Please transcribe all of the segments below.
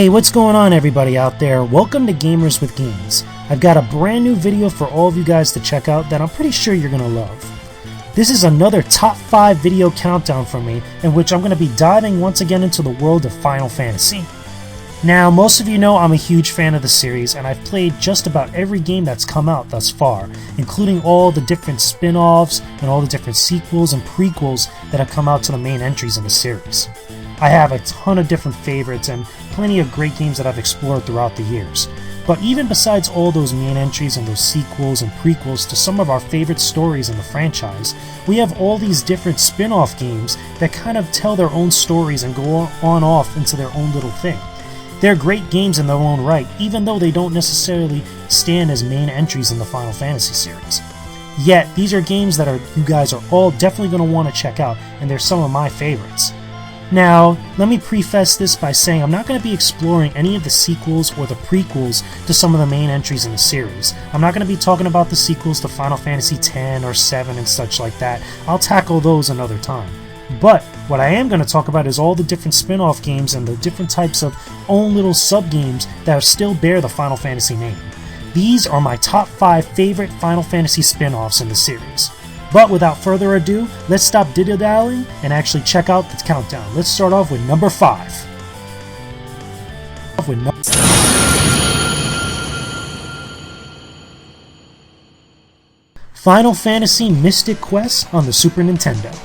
Hey, what's going on everybody out there? Welcome to Gamers with Games. I've got a brand new video for all of you guys to check out that I'm pretty sure you're going to love. This is another top 5 video countdown from me in which I'm going to be diving once again into the world of Final Fantasy. Now, most of you know I'm a huge fan of the series and I've played just about every game that's come out thus far, including all the different spin-offs and all the different sequels and prequels that have come out to the main entries in the series. I have a ton of different favorites and plenty of great games that I've explored throughout the years. But even besides all those main entries and those sequels and prequels to some of our favorite stories in the franchise, we have all these different spin-off games that kind of tell their own stories and go on off into their own little thing. They're great games in their own right, even though they don't necessarily stand as main entries in the Final Fantasy series. Yet, these are games that you guys are all definitely going to want to check out, and they're some of my favorites. Now, let me preface this by saying I'm not going to be exploring any of the sequels or the prequels to some of the main entries in the series. I'm not going to be talking about the sequels to Final Fantasy X or 7 and such like that. I'll tackle those another time. But what I am going to talk about is all the different spin-off games and the different types of own little sub-games that still bear the Final Fantasy name. These are my top 5 favorite Final Fantasy spin-offs in the series. But without further ado, let's stop dilly-dallying and actually check out the countdown. Let's start off with number 5. Final Fantasy Mystic Quest on the Super Nintendo.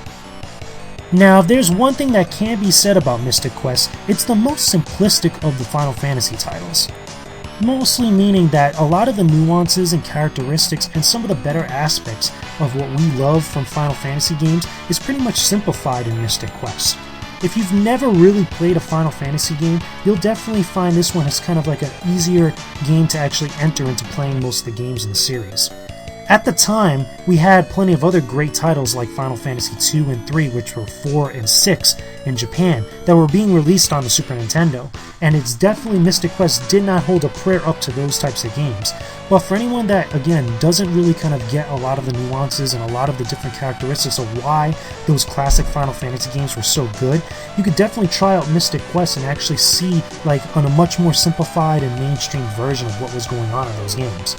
Now, if there's one thing that can be said about Mystic Quest, it's the most simplistic of the Final Fantasy titles. Mostly meaning that a lot of the nuances and characteristics and some of the better aspects of what we love from Final Fantasy games is pretty much simplified in Mystic Quest. If you've never really played a Final Fantasy game, you'll definitely find this one as kind of like an easier game to actually enter into playing most of the games in the series. At the time, we had plenty of other great titles like Final Fantasy 2 and 3, which were 4 and 6 in Japan, that were being released on the Super Nintendo, and it's definitely Mystic Quest did not hold a prayer up to those types of games. But for anyone that, again, doesn't really kind of get a lot of the nuances and a lot of the different characteristics of why those classic Final Fantasy games were so good, you could definitely try out Mystic Quest and actually see like on a much more simplified and mainstream version of what was going on in those games.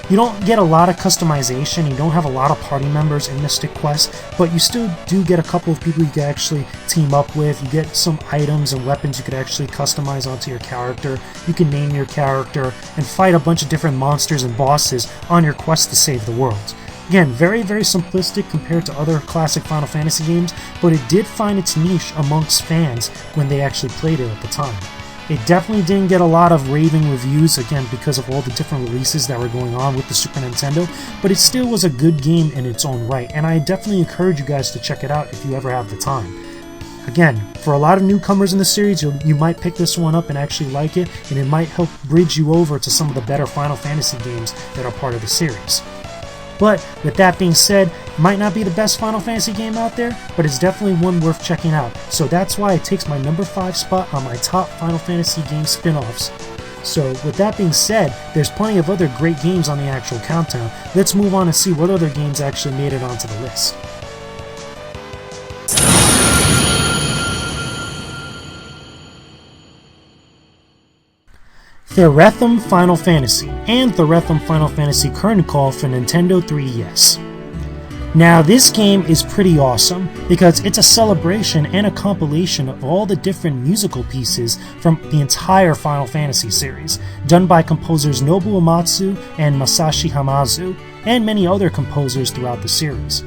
You don't get a lot of customization, you don't have a lot of party members in Mystic Quest, but you still do get a couple of people you can actually team up with. You get some items and weapons you could actually customize onto your character. You can name your character and fight a bunch of different monsters and bosses on your quest to save the world. Again, very, very simplistic compared to other classic Final Fantasy games, but it did find its niche amongst fans when they actually played it at the time. It definitely didn't get a lot of raving reviews, again, because of all the different releases that were going on with the Super Nintendo, but it still was a good game in its own right, and I definitely encourage you guys to check it out if you ever have the time. Again, for a lot of newcomers in the series, you might pick this one up and actually like it, and it might help bridge you over to some of the better Final Fantasy games that are part of the series. But with that being said, it might not be the best Final Fantasy game out there, but it's definitely one worth checking out. So that's why it takes my number 5 spot on my top Final Fantasy game spin-offs. So with that being said, there's plenty of other great games on the actual countdown. Let's move on and see what other games actually made it onto the list. Theremin Final Fantasy and Themin Final Fantasy Chronicles for Nintendo 3DS. Now this game is pretty awesome because it's a celebration and a compilation of all the different musical pieces from the entire Final Fantasy series, done by composers Nobuo Uematsu and Masashi Hamauzu, and many other composers throughout the series.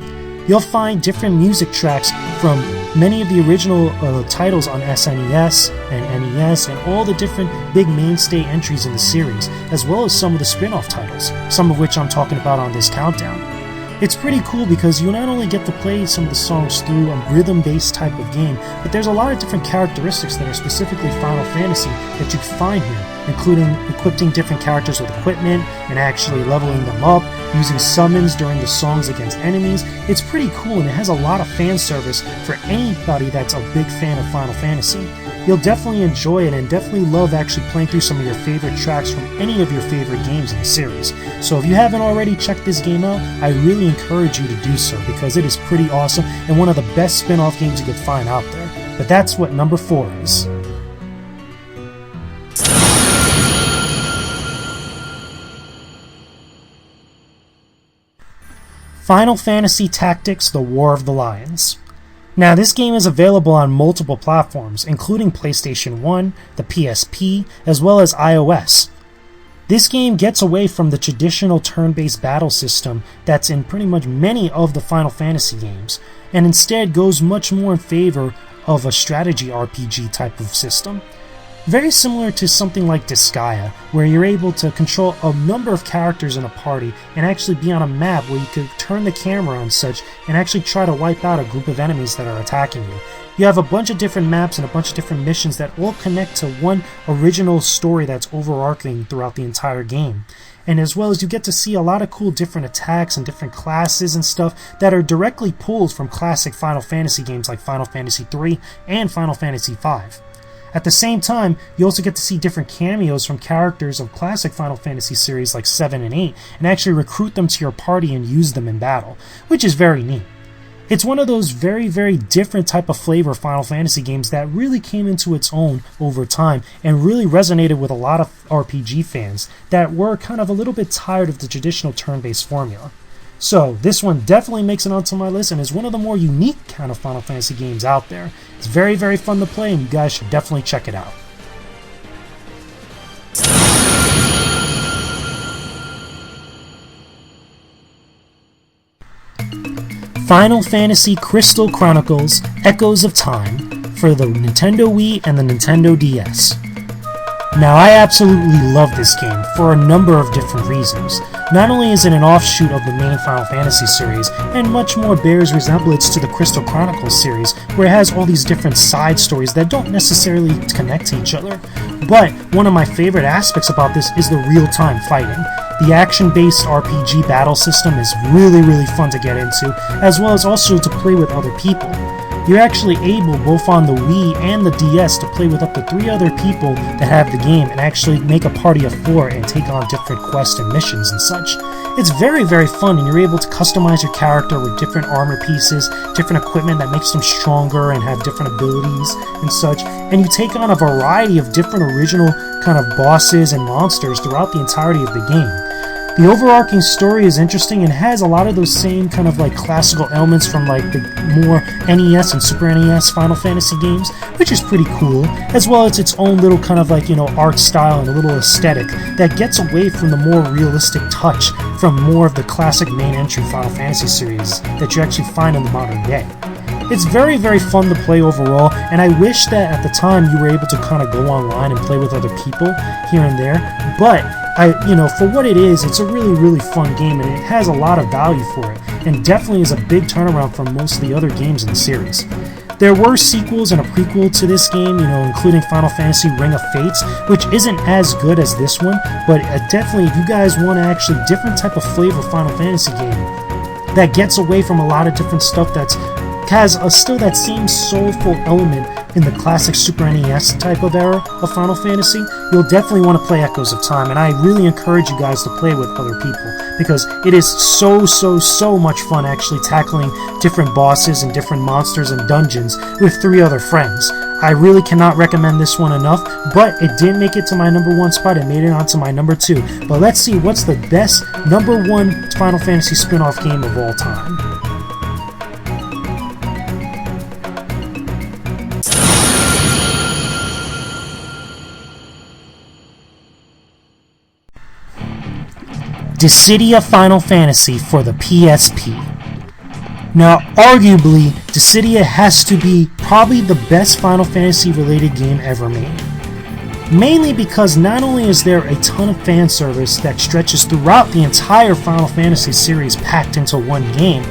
You'll find different music tracks from many of the original titles on SNES and NES and all the different big mainstay entries in the series, as well as some of the spin-off titles, some of which I'm talking about on this countdown. It's pretty cool because you not only get to play some of the songs through a rhythm-based type of game, but there's a lot of different characteristics that are specifically Final Fantasy that you can find here, including equipping different characters with equipment and actually leveling them up, using summons during the songs against enemies. It's pretty cool and it has a lot of fan service for anybody that's a big fan of Final Fantasy. You'll definitely enjoy it and definitely love actually playing through some of your favorite tracks from any of your favorite games in the series. So if you haven't already checked this game out, I really encourage you to do so because it is pretty awesome and one of the best spin-off games you could find out there. But that's what number 4 is. Final Fantasy Tactics: The War of the Lions. Now, this game is available on multiple platforms, including PlayStation 1, the PSP, as well as iOS. This game gets away from the traditional turn-based battle system that's in pretty much many of the Final Fantasy games, and instead goes much more in favor of a strategy RPG type of system. Very similar to something like Dissidia, where you're able to control a number of characters in a party and actually be on a map where you could turn the camera and such and actually try to wipe out a group of enemies that are attacking you. You have a bunch of different maps and a bunch of different missions that all connect to one original story that's overarching throughout the entire game. And as well as you get to see a lot of cool different attacks and different classes and stuff that are directly pulled from classic Final Fantasy games like Final Fantasy III and Final Fantasy V. At the same time, you also get to see different cameos from characters of classic Final Fantasy series like 7 and 8 and actually recruit them to your party and use them in battle, which is very neat. It's one of those very, very different type of flavor Final Fantasy games that really came into its own over time and really resonated with a lot of RPG fans that were kind of a little bit tired of the traditional turn-based formula. So this one definitely makes it onto my list and is one of the more unique kind of Final Fantasy games out there. It's very, very fun to play and you guys should definitely check it out. Final Fantasy Crystal Chronicles: Echoes of Time for the Nintendo Wii and the Nintendo DS. Now, I absolutely love this game for a number of different reasons. Not only is it an offshoot of the main Final Fantasy series, and much more bears resemblance to the Crystal Chronicles series, where it has all these different side stories that don't necessarily connect to each other, but one of my favorite aspects about this is the real-time fighting. The action-based RPG battle system is really, really fun to get into, as well as also to play with other people. You're actually able, both on the Wii and the DS, to play with up to 3 other people that have the game and actually make a party of 4 and take on different quests and missions and such. It's very, very fun, and you're able to customize your character with different armor pieces, different equipment that makes them stronger and have different abilities and such, and you take on a variety of different original kind of bosses and monsters throughout the entirety of the game. The overarching story is interesting and has a lot of those same kind of like classical elements from like the more NES and Super NES Final Fantasy games, which is pretty cool, as well as its own little kind of like, you know, art style and a little aesthetic that gets away from the more realistic touch from more of the classic main entry Final Fantasy series that you actually find in the modern day. It's very, very fun to play overall, and I wish that at the time you were able to kind of go online and play with other people here and there, but for what it is, it's a really, really fun game, and it has a lot of value for it, and definitely is a big turnaround from most of the other games in the series. There were sequels and a prequel to this game, including Final Fantasy Ring of Fates, which isn't as good as this one, but definitely if you guys want to actually different type of flavor Final Fantasy game that gets away from a lot of different stuff that has still that same soulful element in the classic Super NES type of era of Final Fantasy, you'll definitely want to play Echoes of Time, and I really encourage you guys to play with other people, because it is so much fun actually tackling different bosses and different monsters and dungeons with 3 other friends. I really cannot recommend this one enough, but it didn't make it to my number 1 spot, it made it onto my number 2. But let's see what's the best number 1 Final Fantasy spin-off game of all time. Dissidia Final Fantasy for the PSP. Now, arguably, Dissidia has to be probably the best Final Fantasy related game ever made. Mainly because not only is there a ton of fan service that stretches throughout the entire Final Fantasy series packed into one game,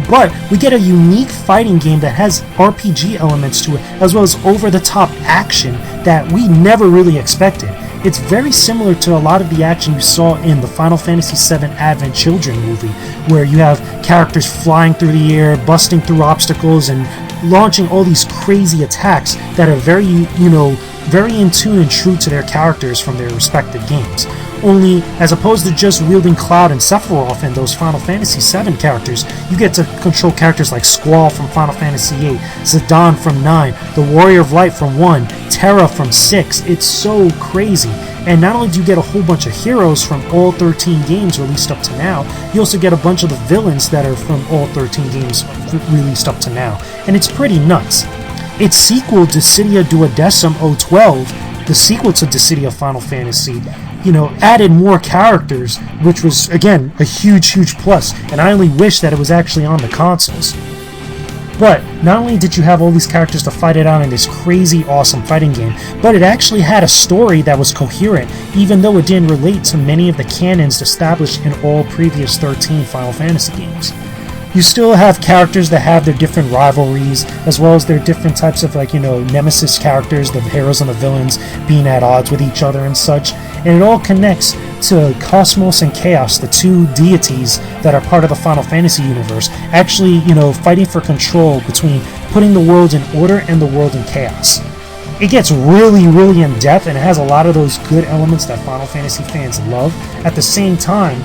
but we get a unique fighting game that has RPG elements to it, as well as over-the-top action that we never really expected. It's very similar to a lot of the action you saw in the Final Fantasy VII Advent Children movie, where you have characters flying through the air, busting through obstacles, and launching all these crazy attacks that are very in tune and true to their characters from their respective games. Only, as opposed to just wielding Cloud and Sephiroth and those Final Fantasy VII characters, you get to control characters like Squall from Final Fantasy VIII, Zidane from 9, the Warrior of Light from 1, Terra from 6. It's so crazy. And not only do you get a whole bunch of heroes from all 13 games released up to now, you also get a bunch of the villains that are from all 13 games released up to now. And it's pretty nuts. Its sequel, Dissidia Duodecim 012, the sequel to Dissidia Final Fantasy, added more characters, which was, again, a huge plus, and I only wish that it was actually on the consoles. But not only did you have all these characters to fight it out in this crazy awesome fighting game, but it actually had a story that was coherent, even though it didn't relate to many of the canons established in all previous 13 Final Fantasy games. You still have characters that have their different rivalries, as well as their different types of, nemesis characters, the heroes and the villains being at odds with each other and such, and it all connects to Cosmos and Chaos, the two deities that are part of the Final Fantasy universe, actually, fighting for control between putting the world in order and the world in chaos. It gets really in depth, and it has a lot of those good elements that Final Fantasy fans love. At the same time,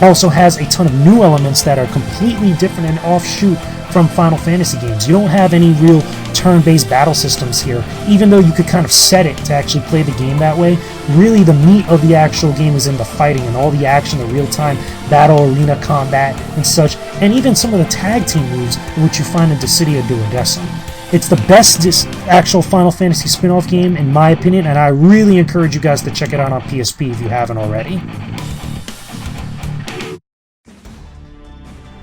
also has a ton of new elements that are completely different and offshoot from Final Fantasy games. You don't have any real turn-based battle systems here, even though you could kind of set it to actually play the game that way. Really, the meat of the actual game is in the fighting and all the action, the real-time battle, arena combat, and such, and even some of the tag team moves, which you find in Dissidia Duodecim. It's the best actual Final Fantasy spin-off game, in my opinion, and I really encourage you guys to check it out on PSP if you haven't already.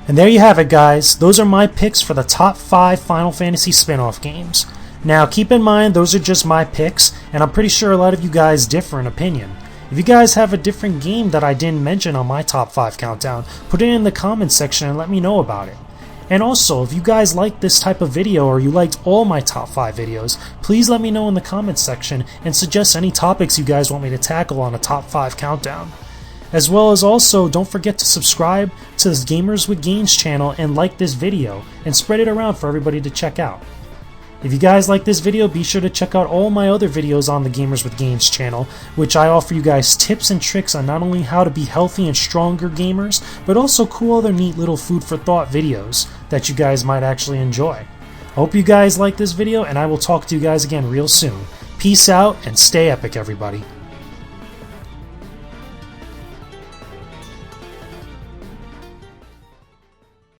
And there you have it, guys. Those are my picks for the top 5 Final Fantasy spin-off games. Now, keep in mind, those are just my picks, and I'm pretty sure a lot of you guys differ in opinion. If you guys have a different game that I didn't mention on my top 5 countdown, put it in the comments section and let me know about it. And also, if you guys like this type of video or you liked all my top 5 videos, please let me know in the comments section and suggest any topics you guys want me to tackle on a top 5 countdown. As well as also, don't forget to subscribe to this Gamers with Gains channel and like this video, and spread it around for everybody to check out. If you guys like this video, be sure to check out all my other videos on the Gamers with Gains channel, which I offer you guys tips and tricks on not only how to be healthy and stronger gamers, but also cool other neat little food for thought videos that you guys might actually enjoy. I hope you guys like this video, and I will talk to you guys again real soon. Peace out, and stay epic, everybody.